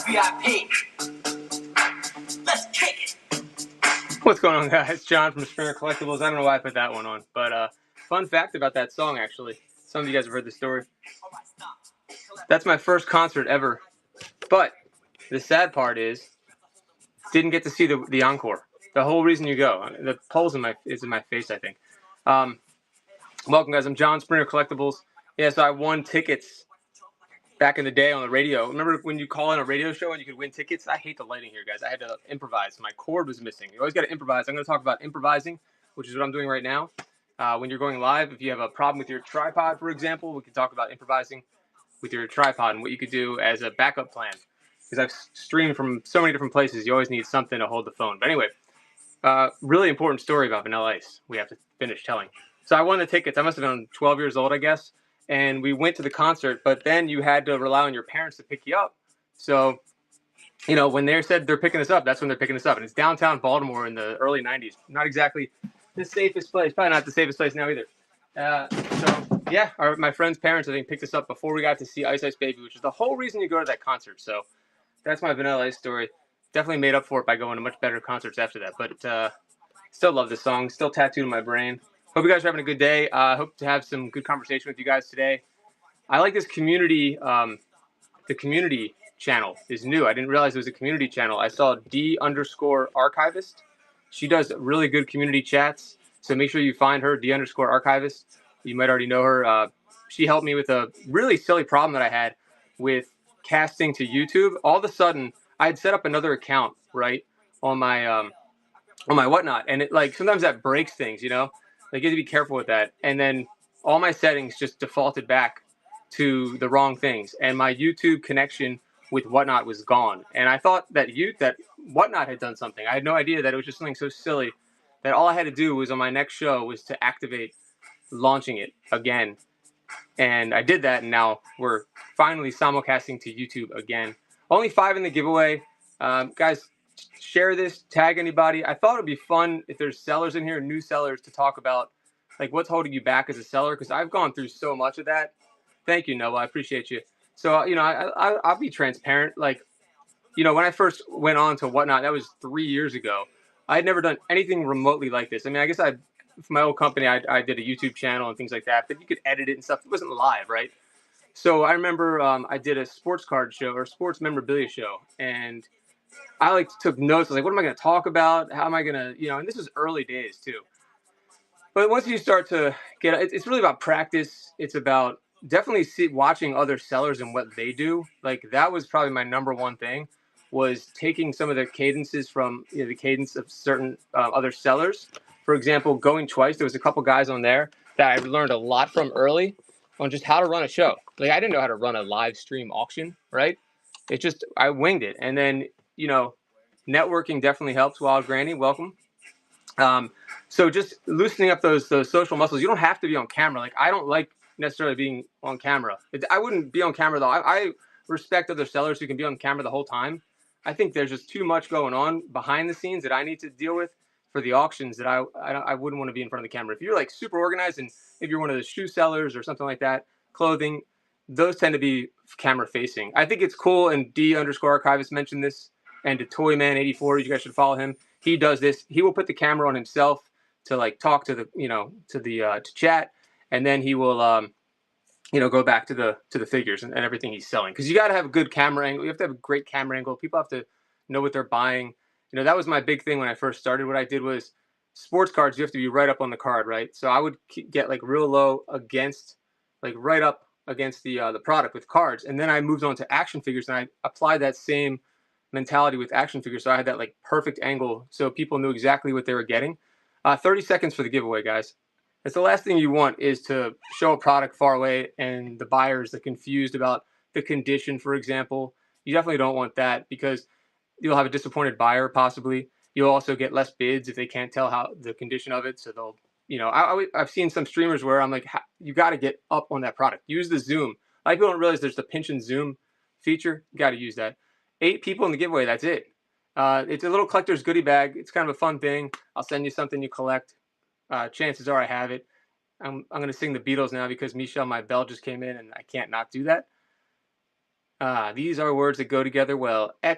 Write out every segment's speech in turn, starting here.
VIP. Let's kick it. What's going on, guys? John from Springer Collectibles. I don't know why I put that one on, but fun fact about that song, actually. Some of you guys have heard the story. That's my first concert ever. But the sad part is, didn't get to see the encore. The whole reason you go. The poll's in my face, I think. Welcome, guys. I'm John, Springer Collectibles. Yeah, so I won tickets back in the day on the radio. Remember when you call in a radio show and you could win tickets? I hate the lighting here, guys. I had to improvise. My cord was missing. You always got to improvise. I'm going to talk about improvising, which is what I'm doing right now. When you're going live, if you have a problem with your tripod, for example, we can talk about improvising with your tripod and what you could do as a backup plan. Because I've streamed from so many different places, you always need something to hold the phone. But anyway, really important story about Vanilla Ice we have to finish telling. So I won the tickets. I must have been 12 years old, I guess. And we went to the concert, but then you had to rely on your parents to pick you up. So, when they said they're picking us up, that's when they're picking us up. And it's downtown Baltimore in the early 90s. Not exactly the safest place. Probably not the safest place now either. My friend's parents, I think, picked us up before we got to see Ice Ice Baby, which is the whole reason you go to that concert. So that's my Vanilla Ice story. Definitely made up for it by going to much better concerts after that. But still love this song. Still tattooed in my brain. Hope you guys are having a good day. Hope to have some good conversation with you guys today. I like this community. The community channel is new. I didn't realize it was a community channel. I saw D_archivist. She does really good community chats. So make sure you find her, D_archivist. You might already know her. She helped me with a really silly problem that I had with casting to YouTube. All of a sudden, I had set up another account, right, on my Whatnot. And it sometimes that breaks things, Like you have to be careful with that. And then all my settings just defaulted back to the wrong things. And my YouTube connection with Whatnot was gone. And I thought that Whatnot had done something. I had no idea that it was just something so silly that all I had to do was on my next show was to activate launching it again. And I did that, and now we're finally simulcasting to YouTube again. Only 5 in the giveaway. Guys, share this, tag anybody. I thought it'd be fun if there's sellers in here, new sellers, to talk about what's holding you back as a seller, because I've gone through so much of that. Thank you, Noah. I appreciate you. So I'll be transparent. When I first went on to Whatnot, that was 3 years ago. I had never done anything remotely like this. I mean, I guess for my old company, I did a YouTube channel and things like that, but you could edit it and stuff. It wasn't live, right? So I remember I did a sports card show or sports memorabilia show, and I took notes. I was like, what am I going to talk about? How am I going to, and this was early days too. But once you start to get, it's really about practice. It's about definitely watching other sellers and what they do. That was probably my number one thing, was taking some of the cadences from the cadence of certain other sellers. For example, Going Twice, there was a couple guys on there that I learned a lot from early on just how to run a show. I didn't know how to run a live stream auction, right? It's just, I winged it. And then, networking definitely helps. Wild Granny, welcome. So just loosening up those social muscles. You don't have to be on camera. I don't like necessarily being on camera. I wouldn't be on camera though. I respect other sellers who can be on camera the whole time. I think there's just too much going on behind the scenes that I need to deal with for the auctions that I wouldn't want to be in front of the camera. If you're super organized, and if you're one of the shoe sellers or something like that, clothing, those tend to be camera facing. I think it's cool, and D_archivist mentioned this, and to Toyman84, you guys should follow him. He does this. He will put the camera on himself to talk to the to chat, and then he will go back to the figures and everything he's selling, because you got to have a good camera angle. You have to have a great camera angle. People have to know what they're buying. That was my big thing when I first started. What I did was, sports cards, you have to be right up on the card, right? So I would get real low against, right up against the product with cards, and then I moved on to action figures, and I applied that same mentality with action figures. So I had that perfect angle, so people knew exactly what they were getting. 30 seconds for the giveaway, guys. It's the last thing you want, is to show a product far away and the buyers are confused about the condition, for example. You definitely don't want that, because you'll have a disappointed buyer possibly. You'll also get less bids if they can't tell how the condition of it. So they'll, I've seen some streamers where I'm like, you got to get up on that product. Use the zoom. People don't realize there's the pinch and zoom feature. You got to use that. 8 people in the giveaway. That's it. It's a little collector's goodie bag. It's kind of a fun thing. I'll send you something you collect. Chances are I have it. I'm going to sing the Beatles now because Michelle, my bell just came in and I can't not do that. Ah, these are words that go together well. I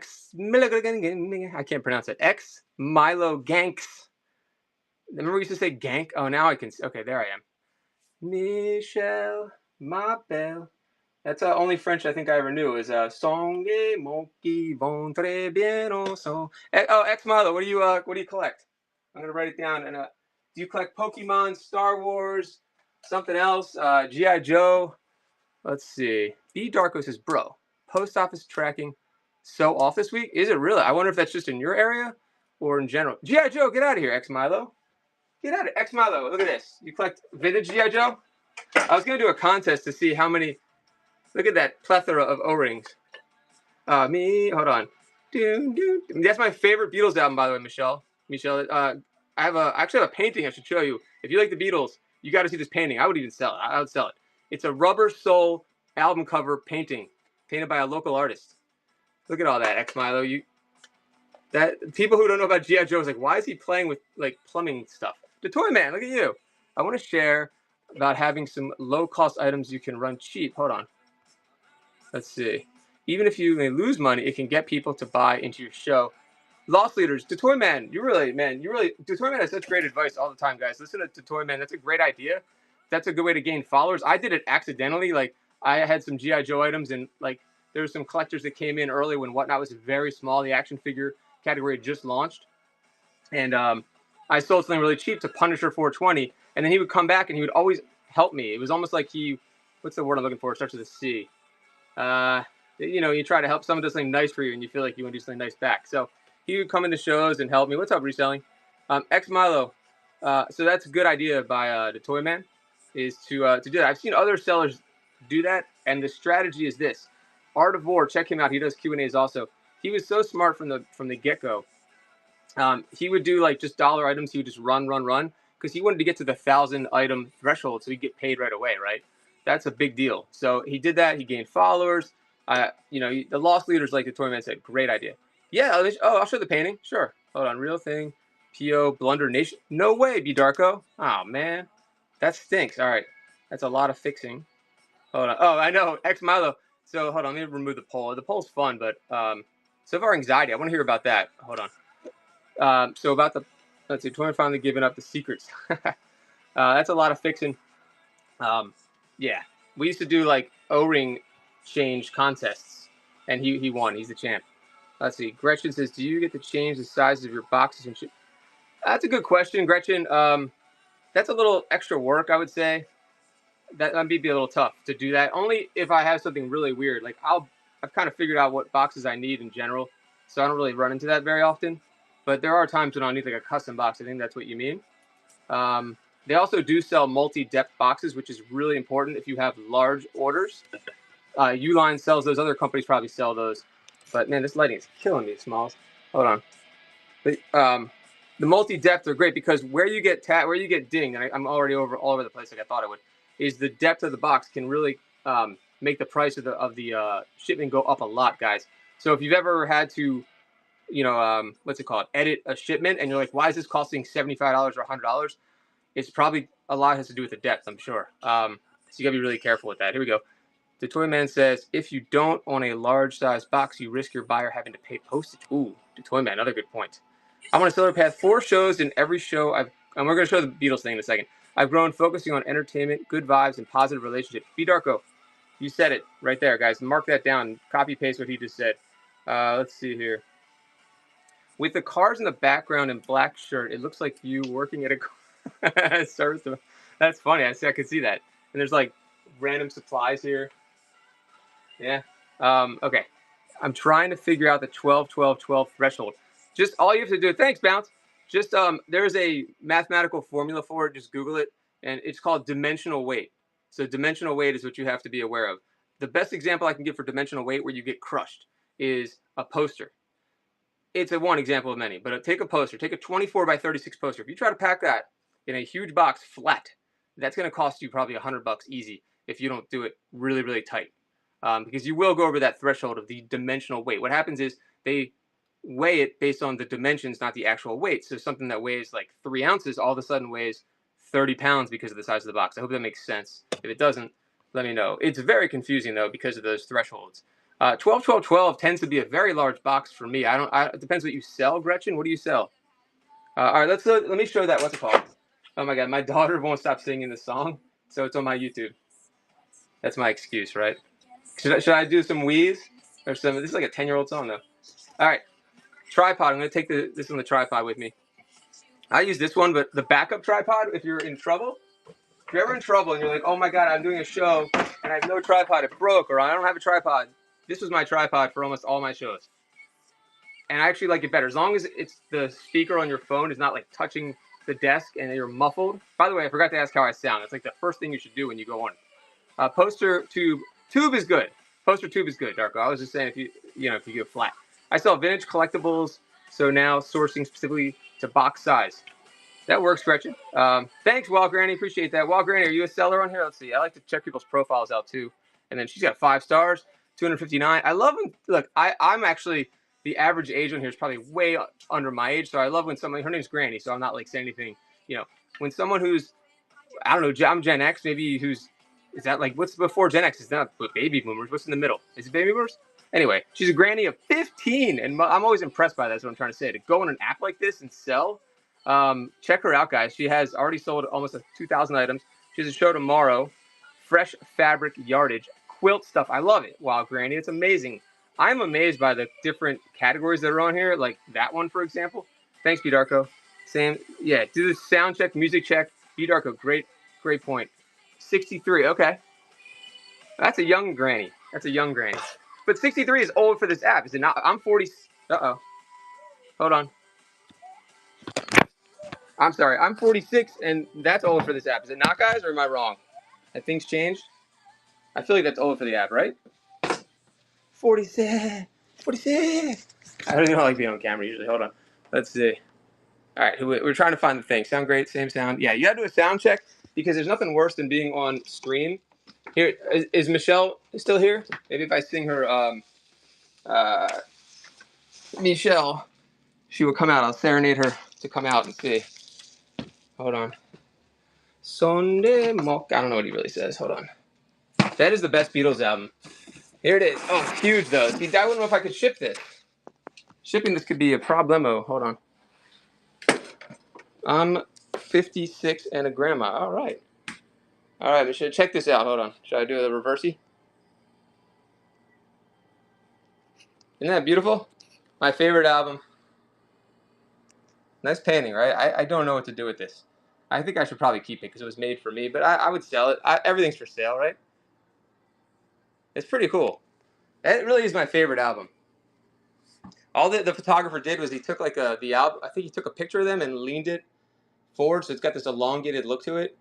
can't pronounce it. Ex Milo Ganks. Remember we used to say gank? Oh, now I can. Okay, there I am. Michel, ma belle. That's only French I think I ever knew is Songe mon qui vont très bien ensemble. Oh, Ex Milo, what do you collect? I'm gonna write it down. And do you collect Pokemon, Star Wars, something else? GI Joe. Let's see. B Darko says, bro, post office tracking so off this week. Is it really? I wonder if that's just in your area or in general. GI Joe, get out of here, Ex Milo. Get out of X Milo. Look at this. You collect vintage GI Joe. I was gonna do a contest to see how many. Look at that plethora of O-rings. Hold on. That's my favorite Beatles album, by the way, Michelle. I actually have a painting I should show you. If you like the Beatles, you got to see this painting. I would even sell it. I would sell it. It's a Rubber Soul album cover painting, painted by a local artist. Look at all that, X Milo. That people who don't know about GI Joe is like, why is he playing with like plumbing stuff? The Toy Man, look at you. I want to share about having some low-cost items you can run cheap. Hold on. Let's see. Even if you may lose money, it can get people to buy into your show. Loss leaders, Toy Man, Toy Man has such great advice all the time, guys. Listen to Toy Man. That's a great idea. That's a good way to gain followers. I did it accidentally. Like, I had some GI Joe items, and like there were some collectors that came in early when Whatnot was very small. The action figure category had just launched, and I sold something really cheap to Punisher 420, and then he would come back and he would always help me. It was almost like what's the word I'm looking for? It starts with a C. You try to help someone do something nice for you, and you feel like you want to do something nice back. So he would come into shows and help me. What's up, reselling? X Milo. So that's a good idea by the Toy Man, is to do that. I've seen other sellers do that, and the strategy is this. Art of War, check him out. He does Q&As also. He was so smart from the get-go. He would do like just dollar items. He would just run, because he wanted to get to the 1,000 item threshold, so he'd get paid right away, right? That's a big deal. So he did that. He gained followers. The loss leaders, like the Toy Man said, great idea. Yeah. I'll show the painting. Sure. Hold on. Real thing. P.O. Blunder Nation. No way, B Darko. Oh man, that stinks. All right, that's a lot of fixing. Hold on. Oh, I know. X Milo. So hold on. Let me remove the poll. The poll's fun, but so far anxiety. I want to hear about that. Hold on. So about let's see. Toy Man finally giving up the secrets. That's a lot of fixing. Yeah, we used to do like O-ring change contests, and he won. He's the champ. Let's see. Gretchen says, "Do you get to change the size of your boxes and shit?" That's a good question, Gretchen. That's a little extra work, I would say. That might be a little tough to do that. Only if I have something really weird. Like I've kind of figured out what boxes I need in general, so I don't really run into that very often. But there are times when I'll need like a custom box. I think that's what you mean. They also do sell multi-depth boxes, which is really important if you have large orders. Uline sells those. Other companies probably sell those. But man, this lighting is killing me, Smalls. Hold on. But, the multi-depth are great because where you get dinged, and I'm already all over the place like I thought I would, is the depth of the box can really make the price of the shipment go up a lot, guys. So if you've ever had to, what's it called, edit a shipment, and you're like, why is this costing $75 or $100? It's probably a lot has to do with the depth, I'm sure. So you gotta be really careful with that. Here we go. The Toy Man says, if you don't own a large size box, you risk your buyer having to pay postage. Ooh, the Toy Man, another good point. I'm on a Stellar Path, 4 shows. In every show, and we're going to show the Beatles thing in a second. I've grown focusing on entertainment, good vibes, and positive relationships. B Darko, you said it right there, guys. Mark that down. Copy paste what he just said. Let's see here. With the cars in the background and black shirt, it looks like you working at a service. That's funny. I could see that. And there's like random supplies here. Yeah. Okay. I'm trying to figure out the 12-12-12 threshold. Just all you have to do. Thanks, Bounce. Just there's a mathematical formula for it. Just Google it, and it's called dimensional weight. So dimensional weight is what you have to be aware of. The best example I can give for dimensional weight where you get crushed is a poster. It's one example of many, but take a poster. Take a 24 by 36 poster. If you try to pack that in a huge box flat, that's going to cost you probably $100 easy if you don't do it really, really tight. Because you will go over that threshold of the dimensional weight. What happens is they weigh it based on the dimensions, not the actual weight. So something that weighs like 3 ounces all of a sudden weighs 30 pounds because of the size of the box. I hope that makes sense. If it doesn't, let me know. It's very confusing, though, because of those thresholds. 12 tends to be a very large box for me. It depends what you sell, Gretchen. What do you sell? All right, let me show that. What's it called? Oh my God, my daughter won't stop singing this song, so it's on my YouTube. That's my excuse, right? Should I do some wheeze or some? This is like a 10-year-old song though. All right, tripod. I'm gonna take this on the tripod with me. I use this one, but the backup tripod. If you're in trouble, if you're ever in trouble and you're like, oh my God, I'm doing a show and I have no tripod, it broke, or I don't have a tripod. This was my tripod for almost all my shows. And I actually like it better. As long as it's the speaker on your phone is not like touching the desk and you're muffled. By the way, I forgot to ask how I sound. That's like the first thing you should do when you go on. Poster tube is good. Poster tube is good, Darko. I was just saying if you go flat. I sell vintage collectibles, so now sourcing specifically to box size. That works, Gretchen. Thanks, Wild Granny. Appreciate that. Wild Granny, are you a seller on here? Let's see. I like to check people's profiles out too. And then she's got 5 stars, 259. I love when, look, I'm actually, the average age on here is probably way under my age. So I love when somebody, her name's Granny, so I'm not like saying anything, when someone who's, I don't know, I'm Gen X, maybe is that like, what's before Gen X? It's not baby boomers. What's in the middle? Is it baby boomers? Anyway, she's a granny of 15. And I'm always impressed by that. That's what I'm trying to say. To go on an app like this and sell, check her out, guys. She has already sold almost 2,000 items. She has a show tomorrow. Fresh fabric yardage, quilt stuff. I love it. Wow, Granny, it's amazing. I'm amazed by the different categories that are on here, like that one, for example. Thanks, B. Darko. Same, yeah. Do the sound check, music check. B. Darko, great point. 63. Okay, that's a young granny. But 63 is old for this app, is it not? I'm 40. Uh-oh. Hold on. I'm sorry. I'm 46, and that's old for this app. Is it not, guys, or am I wrong? Have things changed? I feel like that's old for the app, right? 46. I don't even like being on camera usually. Hold on. Let's see. All right, we're trying to find the thing. Sound great? Same sound? Yeah, you got to do a sound check because there's nothing worse than being on stream. Here, is Michelle still here? Maybe if I sing her, Michelle, she will come out. I'll serenade her to come out and see. Hold on. Sonde Mock. I don't know what he really says. Hold on. That is the best Beatles album. Here it is. Oh, it's huge though. See, I wouldn't know if I could ship this. Shipping this could be a problemo. Hold on. I'm 56 and a grandma. All right. All right, Michelle, check this out. Hold on. Should I do the reversey? Isn't that beautiful? My favorite album. Nice painting, right? I don't know what to do with this. I think I should probably keep it because it was made for me, but I would sell it. Everything's for sale, right? It's pretty cool. It really is my favorite album. All the photographer did was he took like the album. I think he took a picture of them and leaned it forward, so it's got this elongated look to it.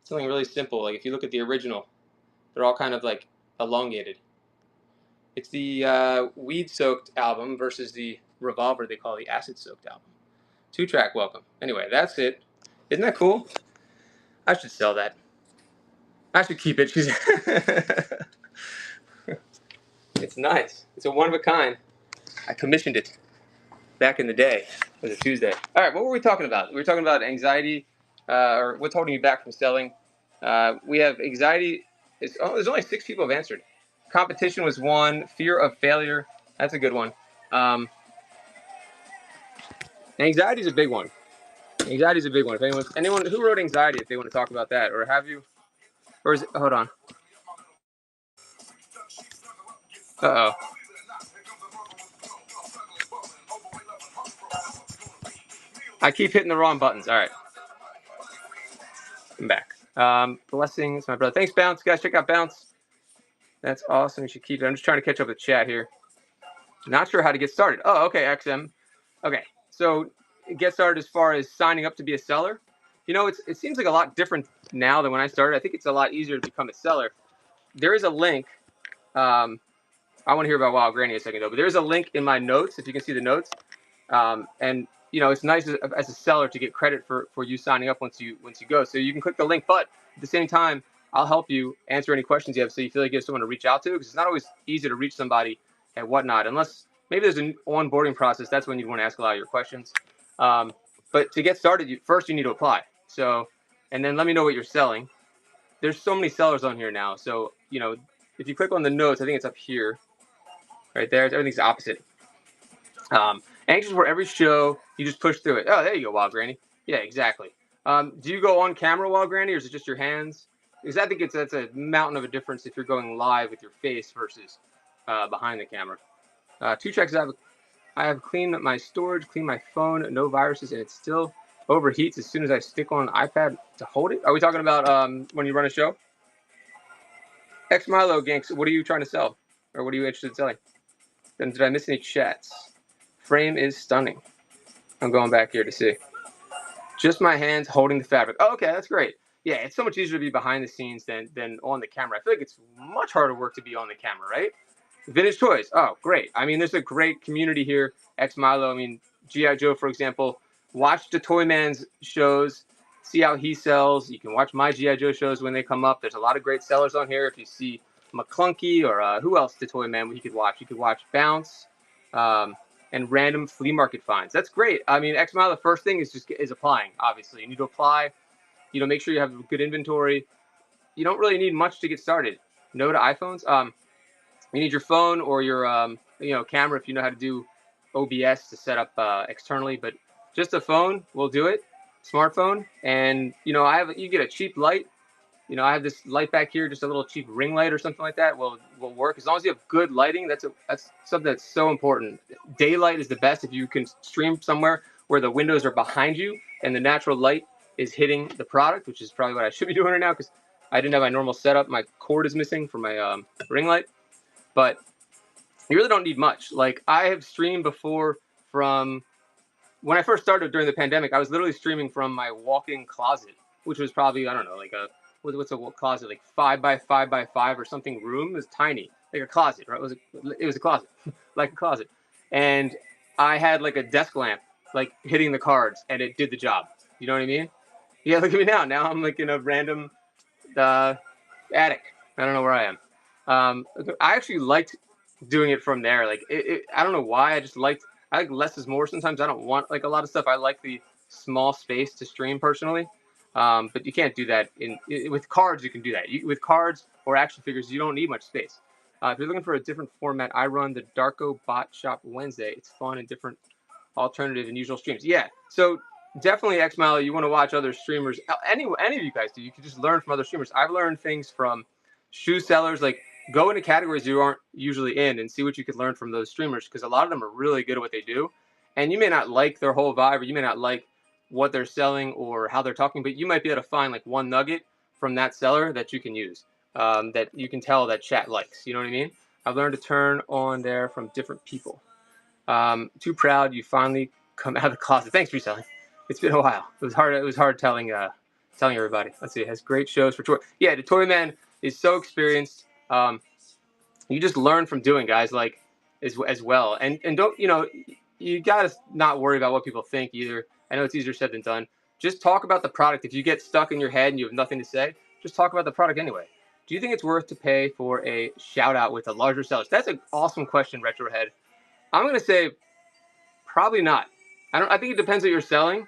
It's something really simple. Like if you look at the original, they're all kind of like elongated. It's the weed-soaked album versus the Revolver they call the acid-soaked album. 2-track welcome. Anyway, that's it. Isn't that cool? I should sell that. I should keep it. It's nice. It's a one of a kind. I commissioned it back in the day. It was a Tuesday. All right, what were we talking about? We were talking about anxiety, or what's holding you back from selling. We have anxiety. There's only 6 people have answered. Competition was 1. Fear of failure. That's a good one. Anxiety is a big one. If anyone who wrote anxiety, if they want to talk about that, or have you, or is it? Hold on. Uh-oh. I keep hitting the wrong buttons. All right. I'm back. Blessings, my brother. Thanks, Bounce. Guys, check out Bounce. That's awesome. You should keep it. I'm just trying to catch up with chat here. Not sure how to get started. Oh, okay, XM. Okay, so get started as far as signing up to be a seller. It seems like a lot different now than when I started. I think it's a lot easier to become a seller. There is a link. I want to hear about Wild Granny a second, though. But there's a link in my notes, if you can see the notes. And it's nice as a seller to get credit for you signing up once you go. So you can click the link, but at the same time, I'll help you answer any questions you have so you feel like you have someone to reach out to, because it's not always easy to reach somebody and whatnot, unless maybe there's an onboarding process. That's when you'd want to ask a lot of your questions. But to get started, first you need to apply. So, and then let me know what you're selling. There's so many sellers on here now. So, if you click on the notes, I think it's up here. right there. Everything's opposite. Anxious for every show, you just push through it. Oh, there you go, Wild Granny. Yeah, exactly. Do you go on camera, Wild Granny, or is it just your hands? Because I think that's a mountain of a difference if you're going live with your face versus behind the camera. 2 checks. I have cleaned my storage, cleaned my phone, no viruses, and it still overheats as soon as I stick on an iPad to hold it. Are we talking about when you run a show? X Milo Ganks, what are you trying to sell? Or what are you interested in selling? Then did I miss any chats? Frame is stunning. I'm going back here to see. Just my hands holding the fabric. Oh, okay, that's great. Yeah, it's so much easier to be behind the scenes than on the camera. I feel like it's much harder work to be on the camera, right? Vintage toys. Oh, great. I mean, there's a great community here. X Milo. I mean, G.I. Joe, for example. Watch the Toy Man's shows. See how he sells. You can watch my G.I. Joe shows when they come up. There's a lot of great sellers on here. If you see McClunky or who else the Toy Man you could watch. You could watch Bounce and random flea market finds. That's great. I mean, X Milo, the first thing is applying, obviously. You need to apply. Make sure you have good inventory. You don't really need much to get started. No to iPhones. You need your phone or your camera if you know how to do OBS to set up externally, but just a phone will do it. Smartphone, and you get a cheap light. I have this light back here, just a little cheap ring light or something like that will work as long as you have good lighting. That's something that's so important. Daylight is the best if you can stream somewhere where the windows are behind you and the natural light is hitting the product, which is probably what I should be doing right now because I didn't have my normal setup. My cord is missing for my ring light. But you really don't need much. Like, I have streamed before from when I first started during the pandemic. I was literally streaming from my walk-in closet, which was probably, I don't know, like what's a closet, like 5 by 5 by 5 or something room. It was tiny, like a closet, right? It was a closet, like a closet. And I had like a desk lamp, like hitting the cards, and it did the job. You know what I mean? Yeah, look at me now. Now I'm like in a random attic. I don't know where I am. I actually liked doing it from there. Like I don't know why. I like less is more. Sometimes I don't want like a lot of stuff. I like the small space to stream personally. But you can't do that with cards. You can do that with cards or action figures. You don't need much space. If you're looking for a different format, I run the Darko Bot Shop Wednesday. It's fun and different, alternative and usual streams. Yeah. So definitely X Milo. You want to watch other streamers. Any of you guys do. You can just learn from other streamers. I've learned things from shoe sellers. Like, go into categories you aren't usually in and see what you could learn from those streamers, because a lot of them are really good at what they do. And you may not like their whole vibe, or you may not like what they're selling or how they're talking, but you might be able to find like one nugget from that seller that you can use, that you can tell that chat likes. You know what I mean? I've learned to turn on there from different people. Too proud you finally come out of the closet. Thanks for selling. It's been a while. It was hard telling everybody. Let's see. It has great shows for toy. Yeah, the Toy Man is so experienced. You just learn from doing, guys, like as well. And don't, you gotta not worry about what people think either. I know it's easier said than done. Just talk about the product. If you get stuck in your head and you have nothing to say, just talk about the product anyway. Do you think it's worth to pay for a shout out with the larger sellers? That's an awesome question, Retrohead. I'm gonna say probably not. I think it depends what you're selling.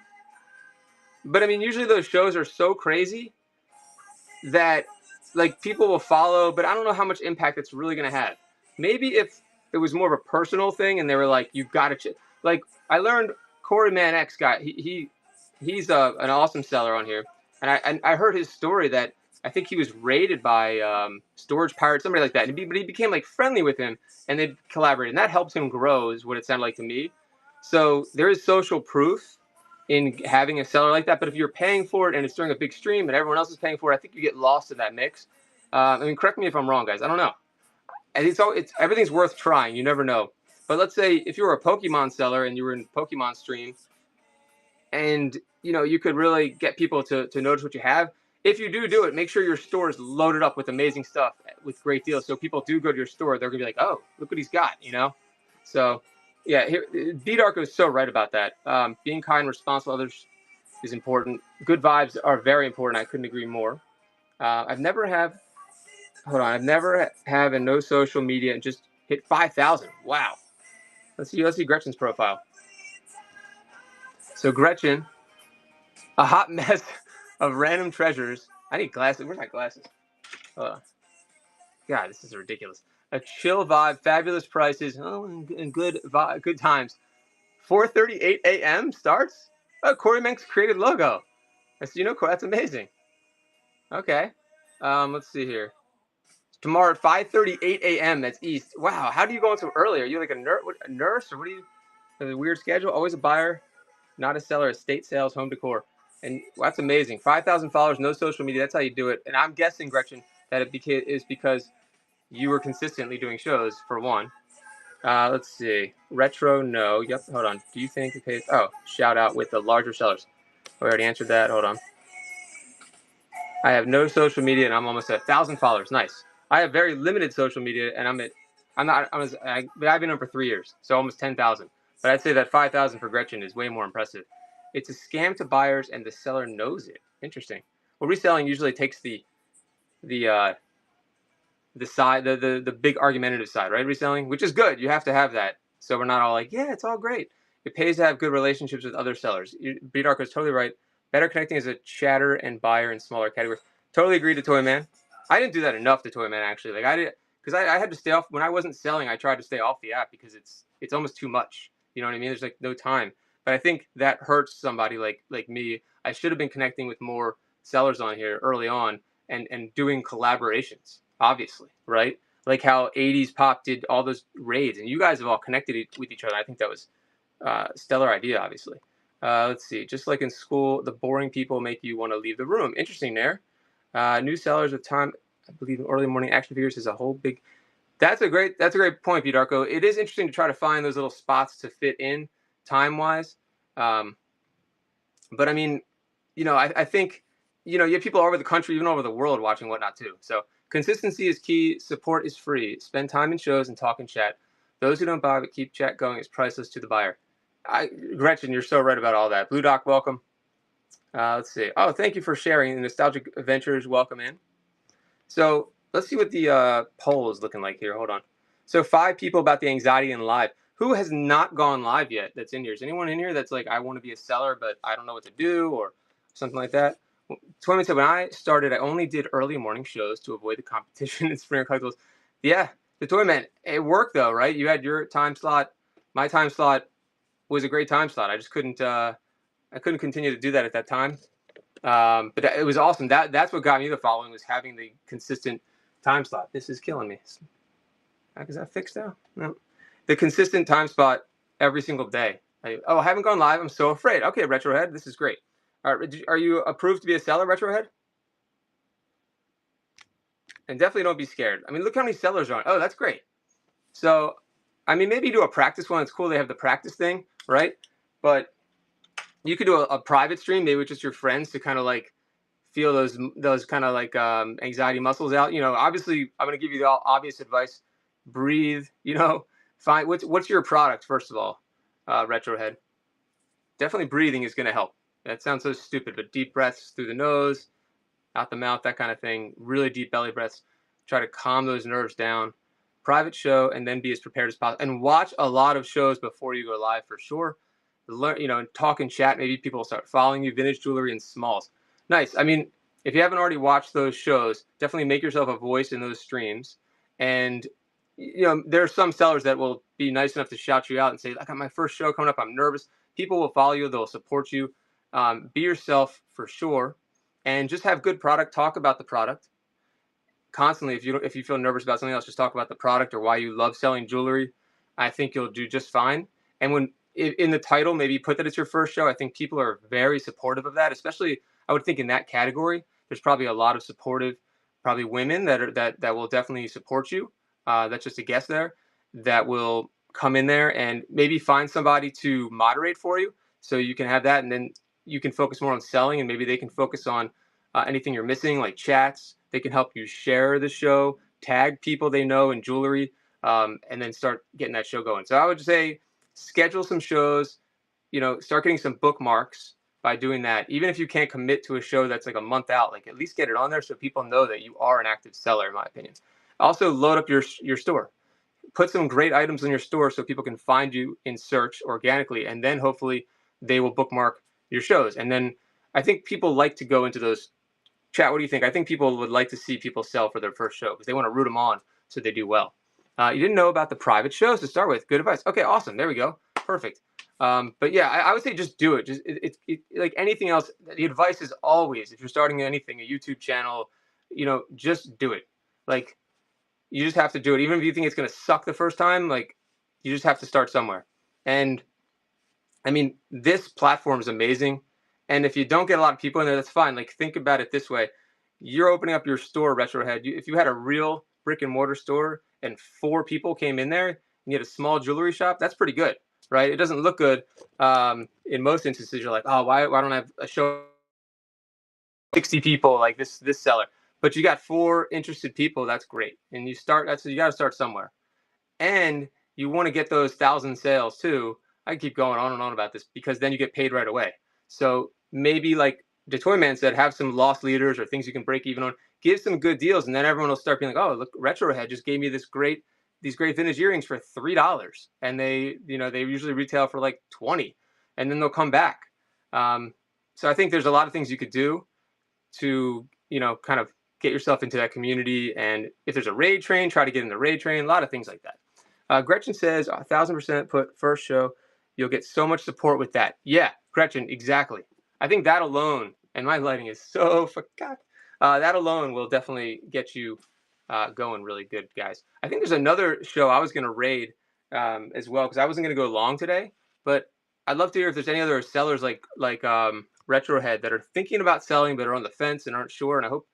But I mean, usually those shows are so crazy that like people will follow, but I don't know how much impact it's really going to have. Maybe if it was more of a personal thing and they were like, you've got to like, I learned Corey Man X guy. He's an awesome seller on here. And I heard his story that I think he was raided by Storage Pirate, somebody like that. But he became like friendly with him and they collaborated, and that helped him grow is what it sounded like to me. So there is social proof in having a seller like that. But if you're paying for it and it's during a big stream and everyone else is paying for it, I think you get lost in that mix. I mean, correct me if I'm wrong, guys. I don't know. And it's everything's worth trying. You never know. But let's say if you were a Pokemon seller and you were in Pokemon stream, and you could really get people to notice what you have. If you do it, make sure your store is loaded up with amazing stuff with great deals. So people do go to your store, they're gonna be like, oh, look what he's got, So yeah, B Darko is so right about that. Being kind, responsible to others is important. Good vibes are very important. I couldn't agree more. I've never have a no social media and just hit 5,000. Wow. Let's see Gretchen's profile. So Gretchen, a hot mess of random treasures. I need glasses. Where's my glasses? God, this is ridiculous. A chill vibe, fabulous prices, and good times. 4:38 a.m. starts. Oh, Corey Menk's created logo. That's amazing. Okay. Let's see here. Tomorrow at 5:38 a.m. That's East. Wow, how do you go on so early? Are you like a nurse, or what are you? A weird schedule. Always a buyer, not a seller. Estate sales, home decor, and that's amazing. 5,000 followers, no social media. That's how you do it. And I'm guessing, Gretchen, that is because you were consistently doing shows for one. Let's see. Retro, no. Yep. Hold on. Do you think it pays? Oh, shout out with the larger sellers. We already answered that. Hold on. I have no social media and I'm almost at 1,000 followers. Nice. I have very limited social media and I've been on for 3 years, so almost 10,000. But I'd say that 5,000 for Gretchen is way more impressive. It's a scam to buyers and the seller knows it. Interesting. Well, reselling usually takes the side, the big argumentative side, right? Reselling, which is good. You have to have that. So we're not all like, yeah, it's all great. It pays to have good relationships with other sellers. B Darko is totally right. Better connecting as a chatter and buyer in smaller categories. Totally agree to Toy Man. I didn't do that enough to Toy Man, actually. Like I did, because I had to stay off when I wasn't selling. I tried to stay off the app because it's almost too much. You know what I mean? There's like no time. But I think that hurts somebody like me. I should have been connecting with more sellers on here early on and doing collaborations, obviously, right? Like how 80s Pop did all those raids, and you guys have all connected with each other. I think that was stellar idea, obviously. Let's see. Just like in school, the boring people make you want to leave the room. Interesting there. New sellers with time, I believe, in early morning action figures is a whole big. That's a great point, P. Darko. It is interesting to try to find those little spots to fit in time wise. But I mean, I think, you have people all over the country, even all over the world watching Whatnot too. So consistency is key. Support is free. Spend time in shows and talk in chat. Those who don't buy but keep chat going is priceless to the buyer. Gretchen, you're so right about all that. Blue Doc, welcome. Let's see. Oh, thank you for sharing. Nostalgic Adventures, welcome in. So let's see what the poll is looking like here. Hold on. So 5 people about the anxiety in live. Who has not gone live yet that's in here? Is anyone in here that's like, I want to be a seller, but I don't know what to do or something like that? Toyman said, when I started, I only did early morning shows to avoid the competition in Springer Collectibles. Yeah, the Toyman, it worked though, right? You had your time slot. My time slot was a great time slot. I just couldn't continue to do that at that time. But it was awesome. That's what got me the following, was having the consistent time slot. This is killing me. Is that fixed now? No. The consistent time spot every single day. I haven't gone live. I'm so afraid. Okay, Retrohead, this is great. All right, are you approved to be a seller, Retrohead? And definitely don't be scared. I mean, look how many sellers are on. Oh, that's great. So, I mean, maybe do a practice one. It's cool they have the practice thing, right? But you could do a private stream, maybe with just your friends, to kind of like feel those kind of like anxiety muscles out. Obviously, I'm going to give you the obvious advice. Breathe, find what's your product, first of all, Retrohead. Definitely breathing is going to help. That sounds so stupid, but deep breaths through the nose, out the mouth, that kind of thing. Really deep belly breaths. Try to calm those nerves down. Private show, and then be as prepared as possible. And watch a lot of shows before you go live for sure. Learn, talk and chat. Maybe people will start following you. Vintage jewelry and smalls. Nice. I mean, if you haven't already watched those shows, definitely make yourself a voice in those streams. And there are some sellers that will be nice enough to shout you out and say, I got my first show coming up. I'm nervous. People will follow you. They'll support you. Be yourself for sure, and just have good product. Talk about the product constantly. If you feel nervous about something else, just talk about the product or why you love selling jewelry. I think you'll do just fine. And when in the title, maybe put that it's your first show. I think people are very supportive of that, especially I would think in that category. There's probably a lot of supportive, probably women that will definitely support you. That's just a guess there. That will come in there and maybe find somebody to moderate for you, so you can have that, and then you can focus more on selling, and maybe they can focus on anything you're missing, like chats. They can help you share the show, tag people they know in jewelry, and then start getting that show going. So I would say schedule some shows, start getting some bookmarks by doing that. Even if you can't commit to a show that's like a month out, like at least get it on there so people know that you are an active seller, in my opinion. Also, load up your store. Put some great items in your store so people can find you in search organically, and then hopefully they will bookmark your shows. And then I think people like to go into those. Chat, what do you think? I think people would like to see people sell for their first show because they want to root them on so they do well. You didn't know about the private shows to start with. Good advice. Okay, awesome. There we go. Perfect. But yeah, I would say just do it. Just like anything else. The advice is always, if you're starting anything, a YouTube channel, just do it. Like, you just have to do it. Even if you think it's going to suck the first time, like, you just have to start somewhere. And I mean, this platform is amazing. And if you don't get a lot of people in there, that's fine. Like, think about it this way. You're opening up your store, Retrohead. If you had a real brick and mortar store and 4 people came in there and you had a small jewelry shop, that's pretty good, right? It doesn't look good. In most instances, you're like, oh, why don't I have a show 60 people like this seller? But you got 4 interested people, that's great. And you got to start somewhere. And you want to get those 1,000 sales too. I can keep going on and on about this because then you get paid right away. So maybe, like the Toy Man said, have some loss leaders or things you can break even on. Give some good deals, and then everyone will start being like, "Oh, look, Retrohead just gave me these great vintage earrings for $3," and they usually retail for like 20, and then they'll come back. So I think there's a lot of things you could do to kind of get yourself into that community. And if there's a raid train, try to get in the raid train. A lot of things like that. Gretchen says 1,000% put first show. You'll get so much support with that. Yeah, Gretchen, exactly. I think that alone, and my lighting is so forgot. That alone will definitely get you going really good, guys. I think there's another show I was going to raid as well, because I wasn't going to go long today. But I'd love to hear if there's any other sellers like Retrohead that are thinking about selling but are on the fence and aren't sure. And I hope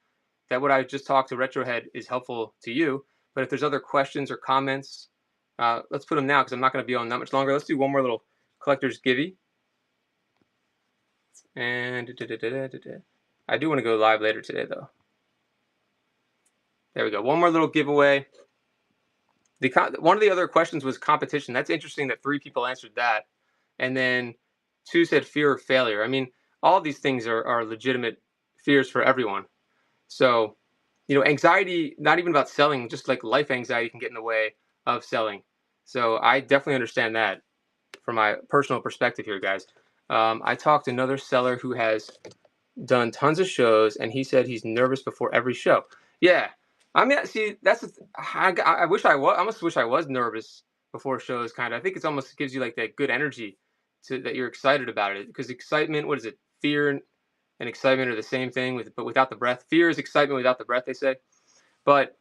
that what I just talked to Retrohead is helpful to you. But if there's other questions or comments, let's put them now, because I'm not going to be on that much longer. Let's do one more little collector's givey. And I do want to go live later today, though. There we go. One more little giveaway. One of the other questions was competition. That's interesting that 3 people answered that. And then 2 said fear of failure. I mean, all these things are legitimate fears for everyone. So, anxiety, not even about selling, just like life anxiety can get in the way of selling. So I definitely understand that from my personal perspective here, guys. I talked to another seller who has done tons of shows, and he said he's nervous before every show. Yeah. I mean, see, I wish I was. I almost wish I was nervous before shows. Kind of. I think it's almost gives you like that good energy that you're excited about it. Because excitement, what is it? Fear and excitement are the same thing, but without the breath. Fear is excitement without the breath, they say. But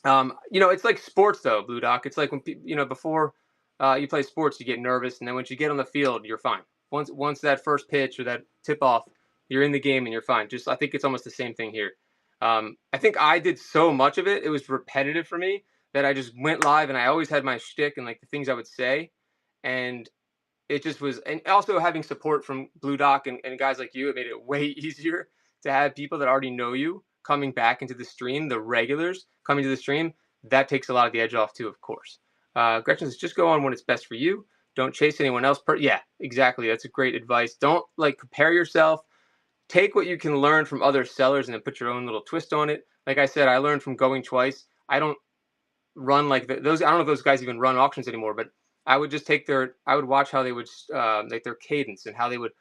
it's like sports, though, Blue Doc. It's like when before you play sports, you get nervous, and then once you get on the field, you're fine. Once that first pitch or that tip off, you're in the game and you're fine. I think it's almost the same thing here. I think I did so much of it; it was repetitive for me that I just went live, and I always had my shtick and like the things I would say, and it just was. And also having support from Blue Doc and guys like you, it made it way easier to have people that already know you coming back into the stream, the regulars coming to the stream. That takes a lot of the edge off too, of course. Gretchen says, just go on when it's best for you. Don't chase anyone else. Yeah, exactly. That's a great advice. Don't compare yourself. Take what you can learn from other sellers and then put your own little twist on it. Like I said, I learned from Going Twice. I don't run like those. I don't know if those guys even run auctions anymore, but I would just I would watch how they would like their cadence and how they would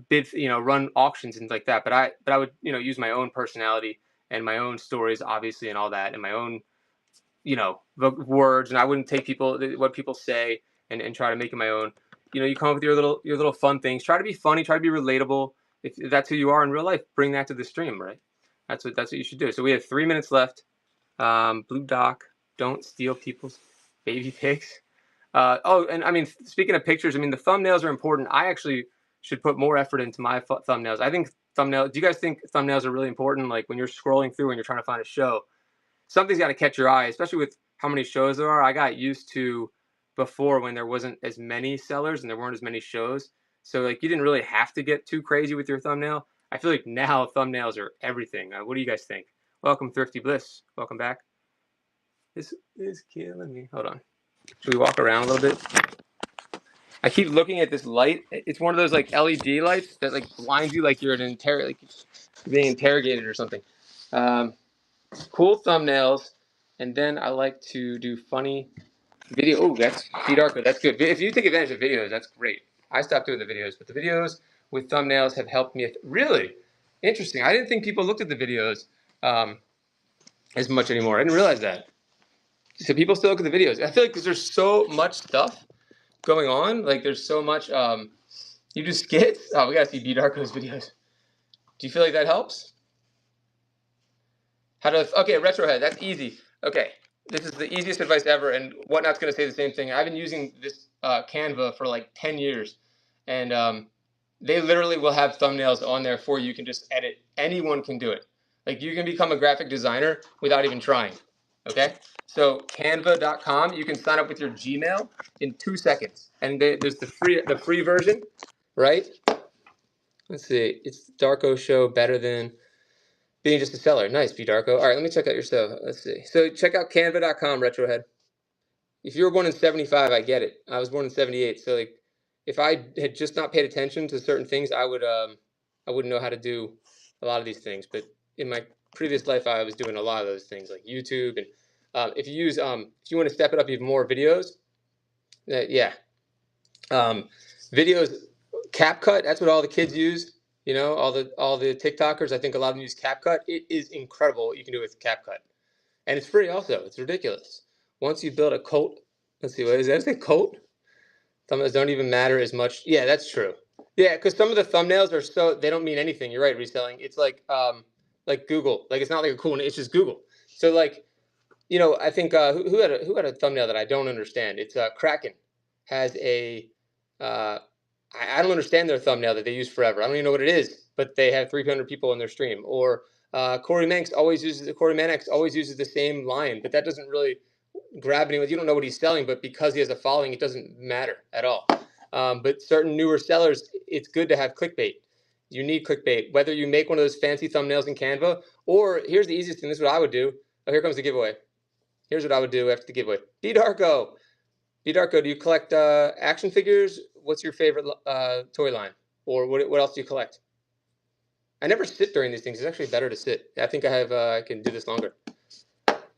bid, run auctions and like that. But I would, use my own personality and my own stories, obviously, and all that, and my own, words. And I wouldn't take what people say and try to make it my own. You come up with your little fun things. Try to be funny. Try to be relatable. If that's who you are in real life, bring that to the stream, right? That's what you should do. So we have 3 minutes left. Blue Doc, don't steal people's baby pics. And I mean, speaking of pictures, I mean, the thumbnails are important. I actually should put more effort into my thumbnails. I think do you guys think thumbnails are really important? Like when you're scrolling through and you're trying to find a show, something's got to catch your eye, especially with how many shows there are. I got used to before when there wasn't as many sellers and there weren't as many shows. So you didn't really have to get too crazy with your thumbnail. I feel like now thumbnails are everything. What do you guys think? Welcome, Thrifty Bliss. Welcome back. This is killing me. Hold on. Should we walk around a little bit? I keep looking at this light. It's one of those LED lights that blinds you like you're being interrogated or something. Cool thumbnails, and then I like to do funny video. Oh, that's Darko. That's good. If you take advantage of videos, that's great. I stopped doing the videos, but the videos with thumbnails have helped me. Really interesting. I didn't think people looked at the videos as much anymore. I didn't realize that. So people still look at the videos. I feel like because there's so much stuff going on. Like there's so much. You do skits. Oh, we gotta see B Darko's videos. Do you feel like that helps? How to? Okay, Retrohead. That's easy. Okay, this is the easiest advice ever, and Whatnot's gonna say the same thing. I've been using this Canva for like 10 years, and they literally will have thumbnails on there for you. You can just edit. Anyone can do it. Like you can become a graphic designer without even trying. Okay, so Canva.com. You can sign up with your Gmail in 2 seconds, and there's the free version, right? Let's see. It's Darko show better than being just a seller. Nice, B Darko. All right, let me check out your stuff. Let's see. So check out Canva.com, Retrohead. If you were born in 75, I get it. I was born in 78, so like if I had just not paid attention to certain things, I wouldn't know how to do a lot of these things. But in my previous life, I was doing a lot of those things like YouTube, and if you want to step it up even more, videos, yeah, videos, CapCut. That's what all the kids use. You know, all the TikTokers. I think a lot of them use CapCut. It is incredible what you can do with CapCut, and it's free. Also, it's ridiculous. Once you build a cult, let's see, what is that? Is it cult? Thumbnails don't even matter as much. Yeah, that's true. Yeah, because some of the thumbnails are so they don't mean anything. You're right, reselling. It's like Google. Like it's not like a cool. It's just Google. So like, you know, I think who had a thumbnail that I don't understand. It's Kraken has a I don't understand their thumbnail that they use forever. I don't even know what it is, but they have 300 people in their stream. Or Corey Mannix always uses the same line, but that doesn't really grab anyone. You don't know what he's selling, but because he has a following, it doesn't matter at all. But certain newer sellers, it's good to have clickbait. You need clickbait, whether you make one of those fancy thumbnails in Canva, or here's the easiest thing. This is what I would do. Oh, here comes the giveaway. Here's what I would do after the giveaway. B Darko, do you collect action figures? What's your favorite toy line? Or what else do you collect? I never sit during these things. It's actually better to sit. I think I can do this longer.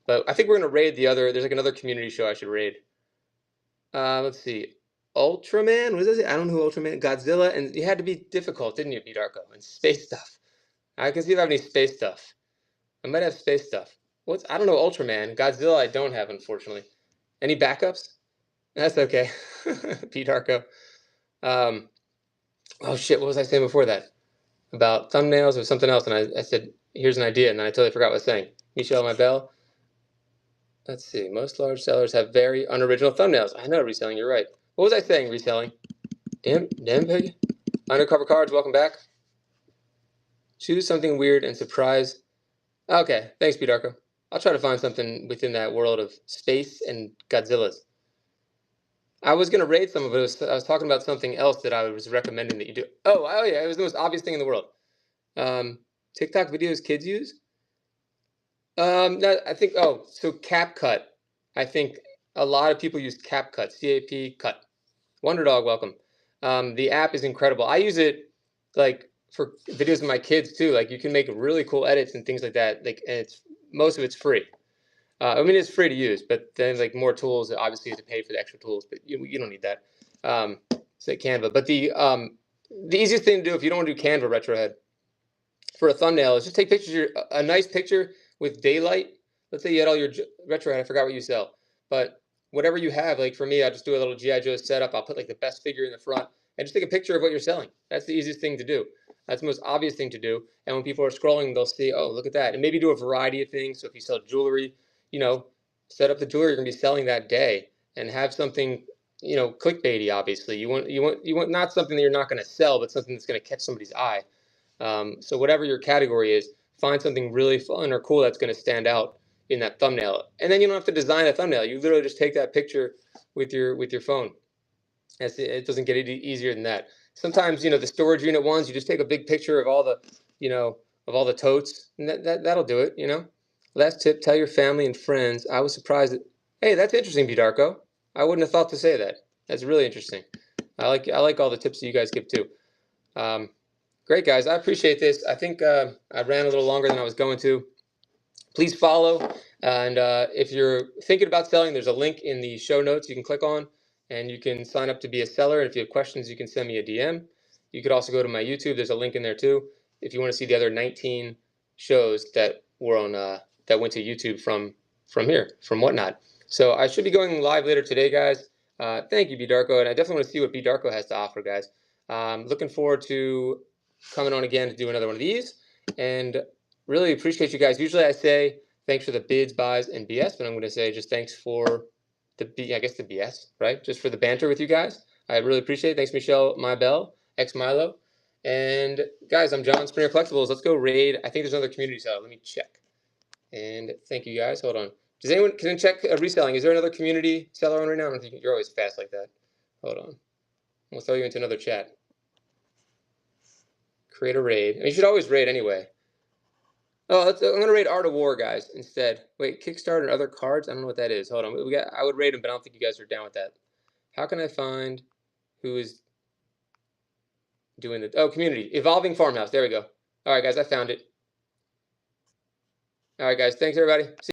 But I think we're gonna raid there's like another community show I should raid. Let's see. Ultraman? What is it? I don't know who Ultraman. Godzilla, and you had to be difficult, didn't you, B Darko? And space stuff. I can see if I have any space stuff. I might have space stuff. I don't know Ultraman. Godzilla I don't have, unfortunately. Any backups? That's okay. B Darko. Oh shit, what was I saying before that? About thumbnails or something else, and I said, here's an idea, and then I totally forgot what I was saying. Michelle Mabel. Let's see. Most large sellers have very unoriginal thumbnails. I know, reselling, you're right. What was I saying, reselling? Damn pig. Undercover cards, welcome back. Choose something weird and surprise. Okay, thanks, B Darko. I'll try to find something within that world of space and Godzillas. I was gonna rate some of it. I was talking about something else that I was recommending that you do. Oh yeah, it was the most obvious thing in the world. TikTok videos kids use. I think. Oh, so CapCut. I think a lot of people use CapCut. CAP cut. Wonderdog, welcome. The app is incredible. I use it like for videos of my kids too. Like you can make really cool edits and things like that. Like, and most of it's free. I mean, it's free to use, but then like more tools. Obviously, you have to pay for the extra tools, but you don't need that. Say Canva, but the easiest thing to do if you don't want to do Canva, Retrohead, for a thumbnail is just take pictures. A nice picture with daylight. Let's say you had all your Retrohead. I forgot what you sell, but whatever you have. Like for me, I just do a little GI Joe setup. I'll put like the best figure in the front and just take a picture of what you're selling. That's the easiest thing to do. That's the most obvious thing to do. And when people are scrolling, they'll see, oh, look at that, and maybe do a variety of things. So if you sell jewelry, you know, set up the jewelry you're gonna be selling that day and have something, you know, clickbaity. Obviously, you want not something that you're not gonna sell, but something that's gonna catch somebody's eye. So whatever your category is, find something really fun or cool that's gonna stand out in that thumbnail, and then you don't have to design a thumbnail. You literally just take that picture with your phone. It doesn't get any easier than that. Sometimes, you know, the storage unit ones, you just take a big picture of all the, you know, of all the totes, and that'll do it. You know. Last tip: tell your family and friends. I was surprised that. Hey, that's interesting, B Darko. I wouldn't have thought to say that. That's really interesting. I like all the tips that you guys give too. Great guys, I appreciate this. I think I ran a little longer than I was going to. Please follow, and if you're thinking about selling, there's a link in the show notes you can click on, and you can sign up to be a seller. And if you have questions, you can send me a DM. You could also go to my YouTube. There's a link in there too, if you want to see the other 19 shows that were on that went to YouTube from here, from Whatnot. So I should be going live later today, guys. Thank you, B Darko, and I definitely want to see what B Darko has to offer, guys. Looking forward to coming on again to do another one of these, and really appreciate you guys. Usually I say thanks for the bids, buys, and BS, but I'm going to say just thanks for the BS, right? Just for the banter with you guys. I really appreciate it. Thanks, Michelle Mybell, ex Milo. And guys, I'm John, Springer Collectibles. Let's go raid. I think there's another community seller. Let me check. And thank you guys. Hold on. Does anyone can check reselling? Is there another community seller on right now? I don't think you're always fast like that. Hold on. We'll throw you into another chat. Create a raid. And you should always raid anyway. Oh, I'm gonna raid Art of War, guys, instead. Wait, Kickstarter and other cards? I don't know what that is. Hold on. I would raid them, but I don't think you guys are down with that. How can I find who is doing the community? Evolving Farmhouse. There we go. All right, guys, I found it. All right, guys. Thanks, everybody. See